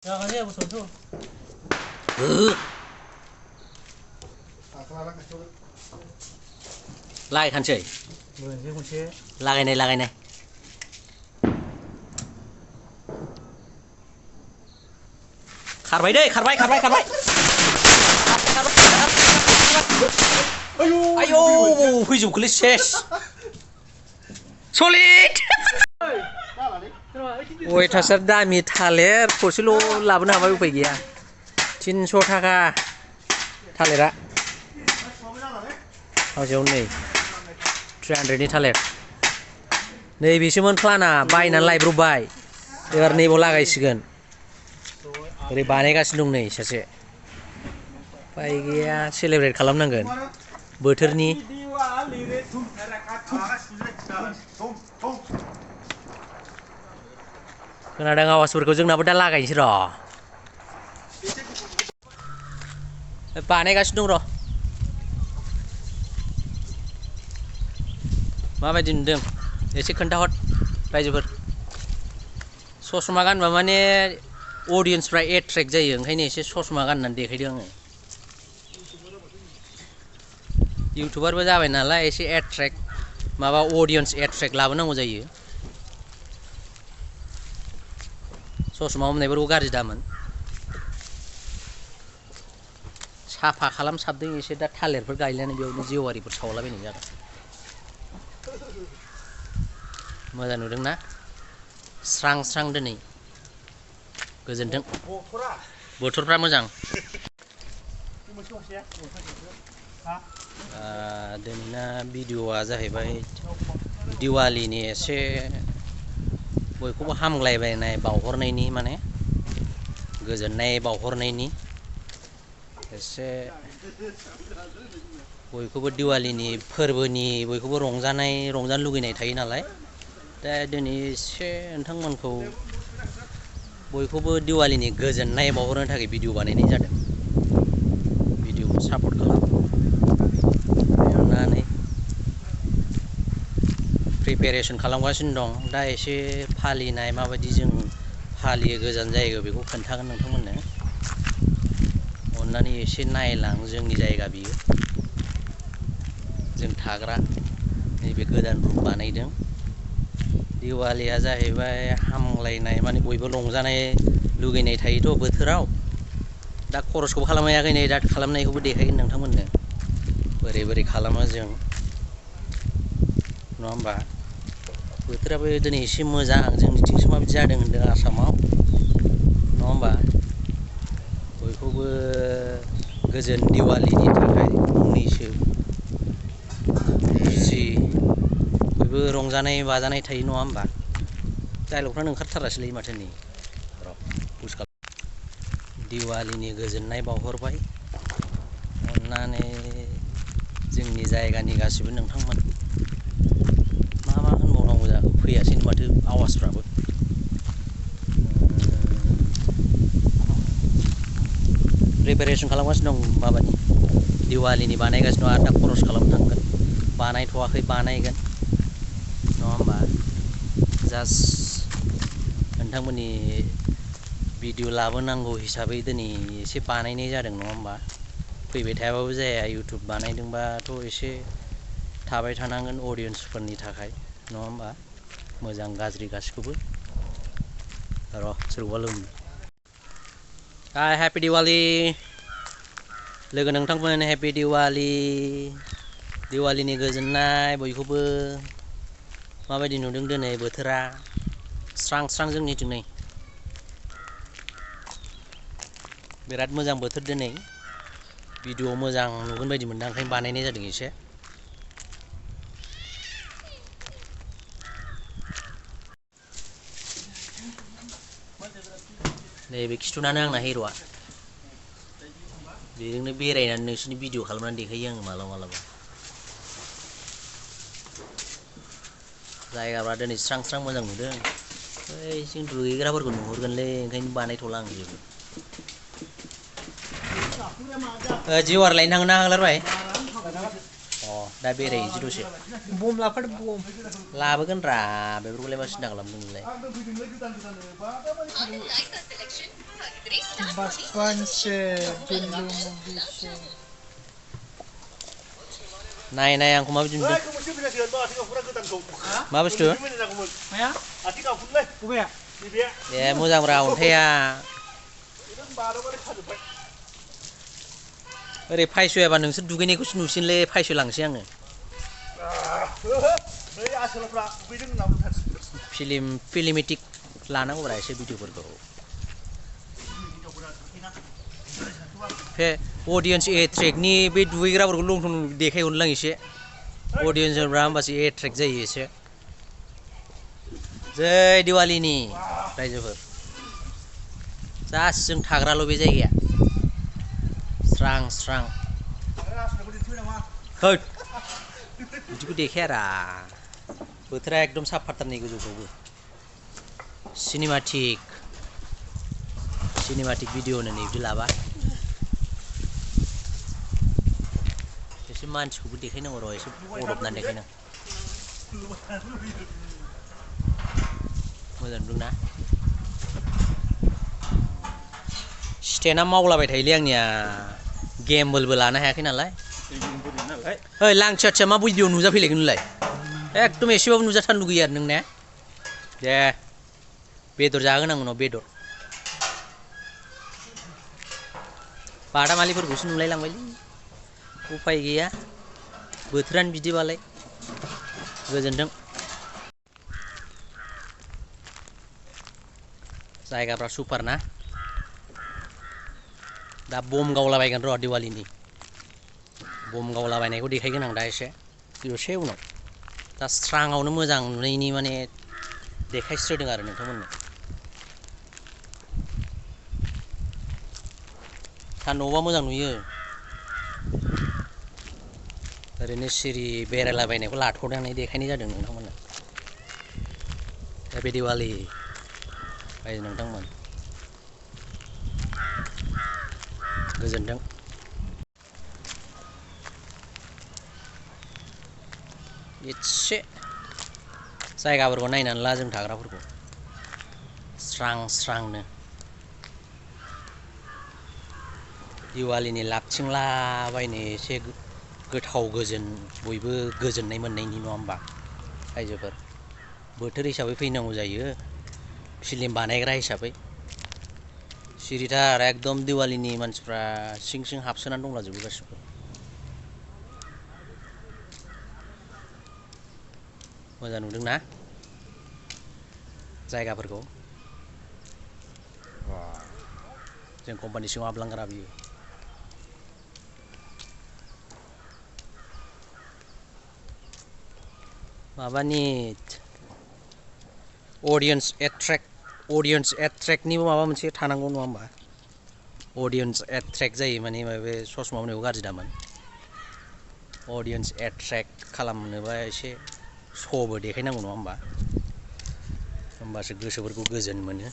जागानो बोसोरथ' लागायखानोसै मोनसे खनसे लागायनाय खारबाय दै खारबाय आयौ फैजोबखोलै सेस सलिड अयथासार दामि थालिर थरसेल' लाबोनो हाबाय उफाय गैया 300 थाखा थालिरा फांसेयाव नै 300 नि थालिर नैबेसोमोन प्लाना बायनानै लायब्रबबाय एबार नैबाव लागायसिगोन ओरै बानायगासिनो दं नै सासे उफाय गैया सेलेब्रेट खालामनांगोन बोथोरनि खोनादों आवाजफोरखौ जोंनाबो दा लागायनोसै र' बानायगासिनो दं र' माबायदि नुदों एसे खोन्थाहर रायजोफोर ससमा गानबा माने अडियेन्सफ्रा एट्रेक्ट जायो ओंखायनो एसे ससमा गाननानै देखायदों आङो इउटुबारबो जाबाय नालाय एसे एट्रेक्ट माबा अडियेन्स एट्रेक्ट लाबोनांगौ जायो ससमा हमनायफोरखौ गाज्रि दामोन साफा खालामसाबदों एसे दा थालिरफोर गायनानै बेयावनो जेवारिफोर सावलाबायनाय जादों मोजां नुदोंना स्रां स्रां दिनै गोजोनथों बोथोरफ्रा मोजां दिनैना भिडिअ'आ जाहैबाय दिवालीनि एसे बयखौबो हामग्लायबायनाय बावहरनायनि माने गोजोननाय बावहरनायनि एसे बयखौबो दिवालीनि फोरबोनि बयखौबो रंजानो लुगैनाय थायो नालाय दा दिनै एसे नोंथांमोनखौ बयखौबो दिवालीनि गोजोननाय बावहरनो थाखाय भिडिअ बानायनाय जादों भिडिअखौ सापर्ट खालाम अननानै प्रिपेरेसन खालामगासिनो दं दा एसे फालिनाय माबायदि जों फालियो गोजान जायगायाव बेखौ खोन्थागोन नोंथांमोननो अननानै एसे नायलां जोंनि जायगा बियो जों थाग्रा नैबे गोदान रुम बानायदों दिवालीया जाहैबाय हामलायनाय माने बयबो रंजानाय लुगैनाय थायोथ' बोथोराव दा खरसखौबो खालामनो हायाखै नै दा खालामनायखौबो देखायगोन नोंथांमोननो बोरै खालामो जों नङा होमबा बोथोराबो दिनै एसे मोजां जोंनिथिंसो माबायदि जादों होनदों आसामाव नङा होमबा बयखौबो गोजोन दिवालीनि थाखाय फंनैसो खुसि बयबो रंजानाय बाजानाय थायो नङा होमबा डाइलगफ्रानो ओंखारथारासैलै माथो नै र' पुश खालाम दिवालीनि गोजोननाय बावहरबाय अननानै जोंनि जायगानि गासिबो नोंथांमोन मा होनबावनांगौ जाखो फैयासै माथो आवाजफ्राबो प्रिपेरेसन खालामगासिनो दं माबानि दिवालीनि बानायगासिनो दं आरो दा खरस खालामनो थांगोन बानायथ'वाखै बानायगोन नङा होमबा जास्ट नोंथांमोननि भिडिअ लाबोनांगौ हिसाबै दिनै एसे बानायनाय जादों नङा होमबा फैबाय थायाबाबो जाया इउटुब बानायदोंबाथ' एसे थाबाय थानांगोन अडियेन्सफोरनि थाखाय नङा होमबा मोजां गाज्रि गासिखौबो र' सोरखौबा लोगो हाय हेपि दिवाली लोगो नोंथांमोन हेपि दिवाली दिवालीनि गोजोननाय बयखौबो माबायदि नुदों दिनै बोथोरा स्रां स्रां जोंनिथिं नै बिराद मोजां बोथोर दिनै भिडिअ मोजां नुगोन बायदि मोनदों ओंखायनो बानायनाय जादों एसे नैबे खिथुनानो आंना हिर'आ बेजोंनो बेरायनानै नोंसोरनि भिडिअ खालामनानै देखायो आङो मालाबा जायगाफ्रा दिनै स्रां स्रां मोजां नुदों ओइ जों दुगैग्राफोरखौ नुहुरगोनलै ओंखायनो बानायथ'ला आं जेबो जिवार लायनो थांगोन ना हांलारबाय दा बेरायहैनोसै दसे बम लाफादो बम लाबोगोन बेफोरखौलाय मा सिन्था खालामदों नोंलाय बचपन से बिल्लू मूवी से नाय आंखौ माबायदि नुदों मा बुस्थु माया बबे ए मोजांब्रा अन्थाइआ ओरै फायस'याबा नोंसोर दुगैनायखौसो नुसिनलै फायस'लांसै आङो फिल्मेटिक लानांगौब्रा एसे भिडिअफोरखौ बे अडियन्स एट्रेक्टनि बे दुगैग्राफोरखौ लं थं देखायहरलां एसे अडियन्सफोरा होमबासो एट्रेक्ट जायो एसे जै दिवालीनि रायजोफोर जास्ट जों थाग्राल' बे जायगाया स्रां स्रां होद बिदिखौ देखायारा बोथोरा एकदम साफाथारनि गोजौफ्रावबो सिनेमाटिक भिडिअनो नै बिदि लाबा एसे मानसिखौबो देखायनांगौ र' एसे बदबनानै देखायनांगौ मोजां नुदोंना स्टेन्डआ मावलाबाय थायोलै आंनिया गेमबोलबो लानो हायाखै नालाय ओइ लांथिया मा भिडिअ नुजाफैलायगोन नोंलाय एकदम एसेबाबो नुजाथारनो लुगैयो आरो नों ने दे बेदर जाहोनांगौ उनाव बेदर बादामालिफोरखौसो नुलायलांबायलै उफाय गैया बोथोरानो बिदिबालाय गोजोनथों जायगाफ्रा सुपार ना दा बम गावलाबायगोन र' दिवालीनि बम गावलाबायनायखौ देखायगोन आं दा एसे उनाव दा स्राङावनो मोजां नुनायनि माने देखायस्रोदों आरो नोंथांमोननो सानदुंआवबा मोजां नुयो ओरैनो सिरि बेरायलाबायनायखौ लाथ'नानै देखायनाय जादों नोंथांमोननो हेपि दिवाली बाय नोंथांमोन गोजोनथों एसे जायगाफोरखौ नायनानै ला जों थाग्राफोरखौ स्रां स्रांनो दिवालीनि लाबथिंलाबायनो एसे गोथाव गोजोन बयबो गोजोननाय मोननायनि नङा होमबा रायजोफोर बोथोर हिसाबै फैनांगौ जायो फिल्म बानायग्रा हिसाबै सिरिथार एकदम दिवालीनि मानसिफ्रा सिं सिं हाबसोनानै दंलाजोबो गासिबो मोजां नुदोंना जायगाफोरखौ जों कम्पानि सिङाव हाबलांग्रा बियो माबानि अडियन्स एट्रेक्टनिबो माबा मोनसे थानांगौ नङा होमबा अडियन्स एट्रेक्ट जायो माने बे ससमा होनायाव गाज्रि दामोन अडियन्स एट्रेक्ट खालामनोबा एसे श'बो देखायनांगौ नङा होमबा होमबासो गोसोफोरखौ गोजोन मोनो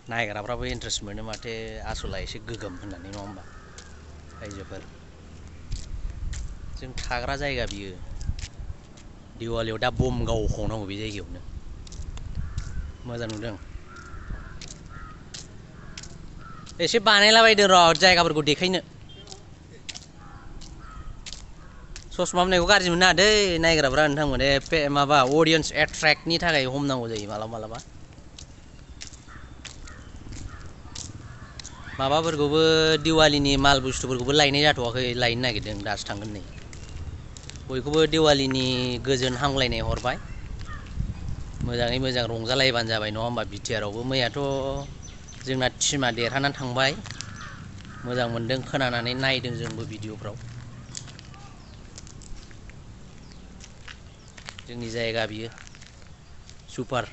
नायग्राफ्राबो इन्ट्रेस्ट मोनो माथो आसला एसे गोगोम होननानै नङा होमबा रायजोफोर जों थाग्रा जायगा बियो दिवालीयाव दा बम गावखावनांगौ बे जायगायावनो मोजां नुदों एसे बानायलाबायदों र' जायगाफोरखौ देखायनो ससमा होननायखौ गाज्रि मोननो नाङा दै नायग्राफ्रा नोंथांमोन माबा अडियन्स एट्रेक्टनि थाखाय हमनांगौ जायो मालाबा माबाफोरखौबो दिवालीनि माल बुस्थुफोरखौबो लायनाय जाथ'वाखै लायनो नागिरदों दासो थांगोन नै बयखौबो दिवालीनि गोजोन हामलायनाय हरबाय मोजाङै मोजां रंजालायबानो जाबाय नङा होमबा बिटिआरआवबो मैयाथ' जोंना टिमा देरहानानै थांबाय मोजां मोनदों खोनानानै नायदों जोंबो भिडिअफ्राव जोंनि जायगा बियो सुपार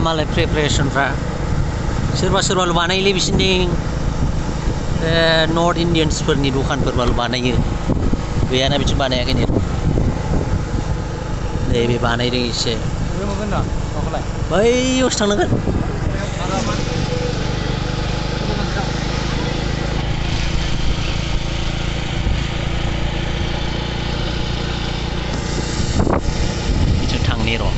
मालाय प्रिपारेसनफ्रा सोरबाल' बानायोलै बिसोरनि नर्थ इन्डियान्सफोरनि दखानफोरबाल' बानायो गैयाना बिथिं बानायाखै नैबे बानायदों एसे बैयावसो थांनांगोन लायनि र'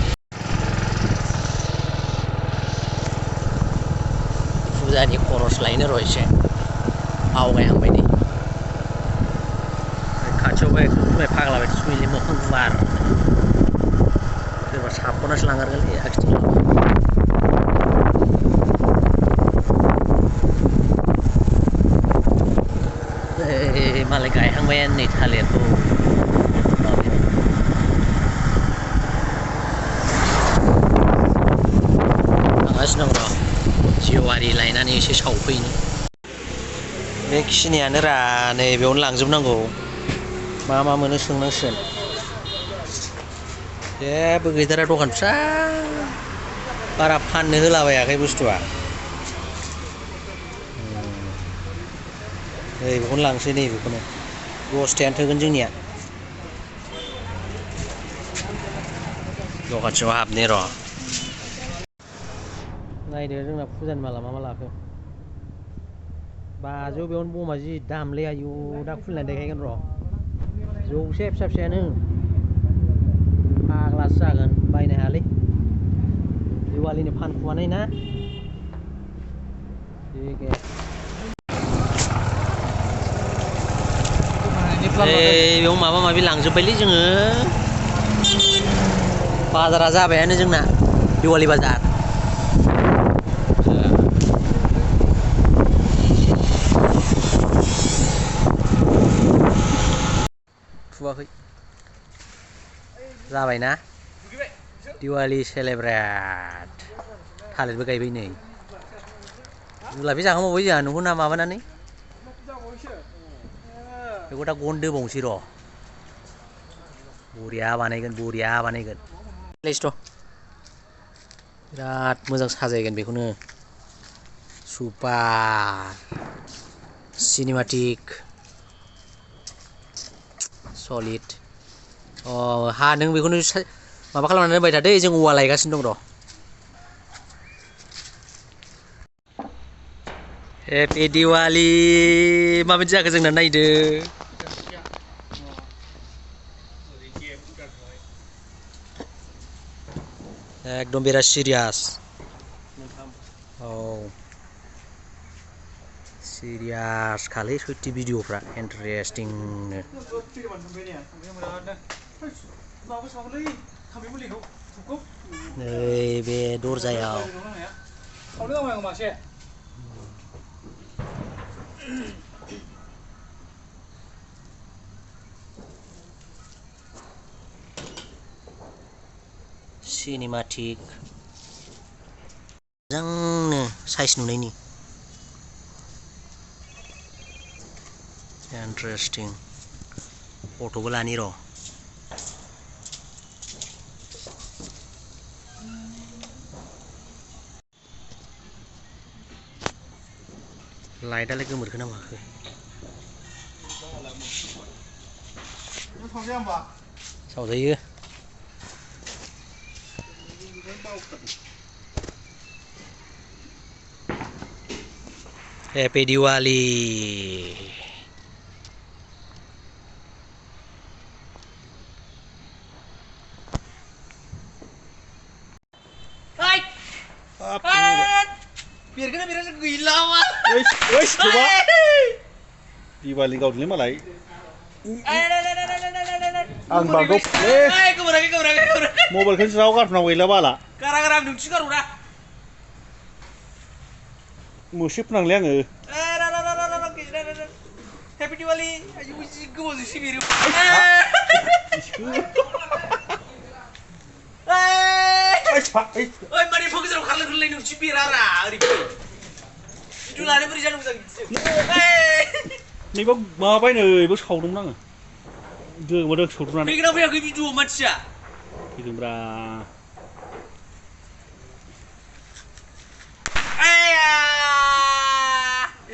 फुजानि खरस लायनो र' एसे आवगायहांबाय नै खाथियावबो एकदम फाग्ला बायदि सुइलि मोखां गुवार सोरबा साबख'नासो लांगारगोनलै आखिथिं मालाय गायहांबायानो नै थालिरखौ थांगासिनो दं र' जेवारि लायनानै एसे सावफैनो बेखिनियानो रा नै बेयावनो लांजोबनांगौ मा मा मोनो सोंनांसिगोन जेबो गैथारा दखान फिसा बारा फाननो होलाबायाखै बुस्थुआ नै बेखौनो लांसै नै बेखौनो 10थायानो थोगोन जोंनिया दखान सिङाव हाबनि र' नायदो जोंना फुजानि माला मा मा लाखो बाजौ बेयावनो बमा जि दामलै आयु दा खुलिनानै देखायगोन र' जौसे फिसा फिसायानो फाग्लासो जागोन बायनो हायालै दिवालिनि फानखुमानाय ना बेयाव माबा माबि लांजोब्बायलै जोङो बाजारा जाबायानो जोंना दिवालि बाजार थुवाखै जाबायना दिवालि सेलेब्रेट थालिरबो गायबाय नै जुलाफि जाखांबावबाय जोंहा नुहर ना माबानानै बेखौ दा गन दोबावनोसै र' बरिया बानायगोन बिराद मोजां साजायगोन बेखौनो सुपार सिनेमाटिक सलिड हा नों बेखौनो माबा खालामनानै दोनबाय थादो जों औवा लायगासिनो दं र' हेपि दिवालि माबायदि जाखो जोंना नायदो एकदम बिराद सिरियास औ सिरियास खालै सयथि भिडिअफ्रा इन्टारेस्टिंनो नै बे दरजायाव सिनेमाटिक मोजांनो साइज नुनायनि इन्टारेस्टिं फट'बो लानि र' लाइटआलाय गोमोरखो ना माखो सावजायो हेपि दिवालि बेरगोना बेरासो गैला मा दिवालि गावदोंलै मालाय आं बागौ मबाइलखौनो ज्राव गारथ'नांगौ गैला बाला गारा नोंसो गारौ दा मोसे फोनांलै आङो हेपि दिवालि आयु जि गोबावजोंसो बेरो ओइ माने फोगोजाराव खारलाय खारलाय नोंसो बेरारा ओरैबायदि भिडिअ लानो बोरै जानो मोजां नैबा माबाबाय नै बेयाव सावदोंमोन आङो दोमादों सौदुनानै फैगोना फैयाखै भिडिअ मानसिया फैदोंब्रा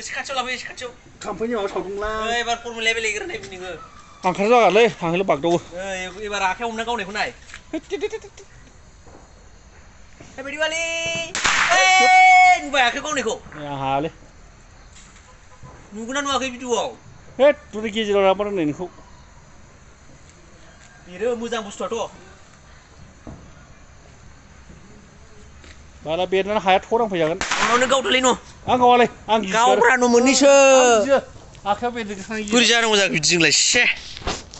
एसे खाथियाव लाबो एसे खाथियाव थाम्फैनि माबा सावदोंला एबार फर्मुलाया बेलेग नाय नोङो आंखार जागालै थांहैल' बागदावो एबार आखायाव हमना गावनायखौ नाय हेपि दिवालि नुबाय आखायाव गावनायखौ आं हायालै नुगोना नुवाखै भिडिअआव हेद बुरै गेजेराव लाबोदों नोंखौ बेरो मोजां बुस्थुआथ' बाला बेरनानै हाया थ' नांफैजागोन आंनावनो गावदोलै न' आं गावालै आं गावब्रा न' मोननैसो आखायाव बेरदों बोरै जानांगौ जाखो बिदिजोंलाय से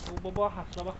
बबावबा हास्लाबा